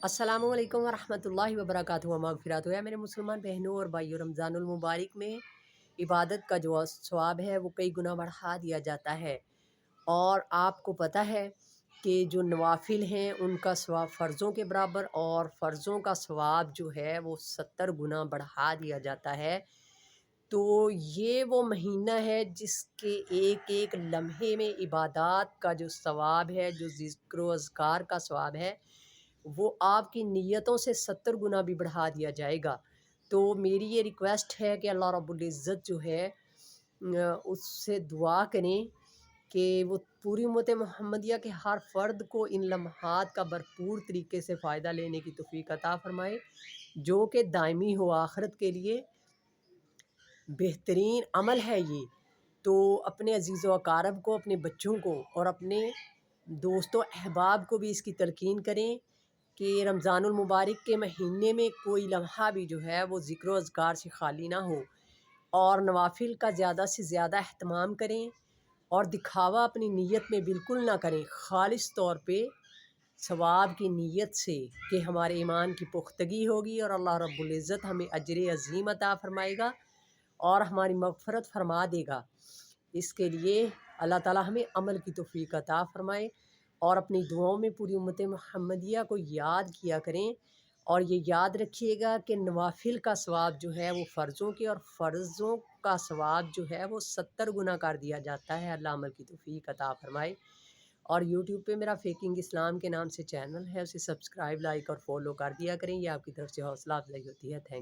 السلام علیکم ورحمۃ اللہ وبرکاتہ مغفرات ہو میرے مسلمان بہنوں اور بھائیوں، رمضان المبارک میں عبادت کا جو ثواب ہے وہ کئی گنا بڑھا دیا جاتا ہے۔ اور آپ کو پتہ ہے کہ جو نوافل ہیں ان کا ثواب فرضوں کے برابر، اور فرضوں کا ثواب جو ہے وہ 70 گنا بڑھا دیا جاتا ہے۔ تو یہ وہ مہینہ ہے جس کے ایک ایک لمحے میں عبادات کا جو ثواب ہے، جو ذکر و اذکار کا ثواب ہے، وہ آپ کی نیتوں سے 70 گنا بھی بڑھا دیا جائے گا۔ تو میری یہ ریکویسٹ ہے کہ اللہ رب العزت جو ہے اس سے دعا کریں کہ وہ پوری امت محمدیہ کے ہر فرد کو ان لمحات کا بھرپور طریقے سے فائدہ لینے کی توفیق عطا فرمائے، جو کہ دائمی ہو، آخرت کے لیے بہترین عمل ہے یہ۔ تو اپنے عزیز و اقارب کو، اپنے بچوں کو اور اپنے دوست و احباب کو بھی اس کی تلقین کریں کہ رمضان المبارک کے مہینے میں کوئی لمحہ بھی جو ہے وہ ذکر و اذکار سے خالی نہ ہو، اور نوافل کا زیادہ سے زیادہ اہتمام کریں، اور دکھاوا اپنی نیت میں بالکل نہ کریں، خالص طور پہ ثواب کی نیت سے کہ ہمارے ایمان کی پختگی ہوگی اور اللہ رب العزت ہمیں اجر عظیم عطا فرمائے گا اور ہماری مغفرت فرما دے گا۔ اس کے لیے اللہ تعالیٰ ہمیں عمل کی توفیق عطا فرمائے، اور اپنی دعاؤں میں پوری امت محمدیہ کو یاد کیا کریں، اور یہ یاد رکھیے گا کہ نوافل کا ثواب جو ہے وہ فرضوں کے، اور فرضوں کا ثواب جو ہے وہ 70 گنا کر دیا جاتا ہے۔ اللہ عمل کی توفیق عطا فرمائے۔ اور یوٹیوب پہ میرا فیکنگ اسلام کے نام سے چینل ہے، اسے سبسکرائب، لائک اور فالو کر دیا کریں، یہ آپ کی طرف سے حوصلہ افزائی ہوتی ہے۔ Thank you.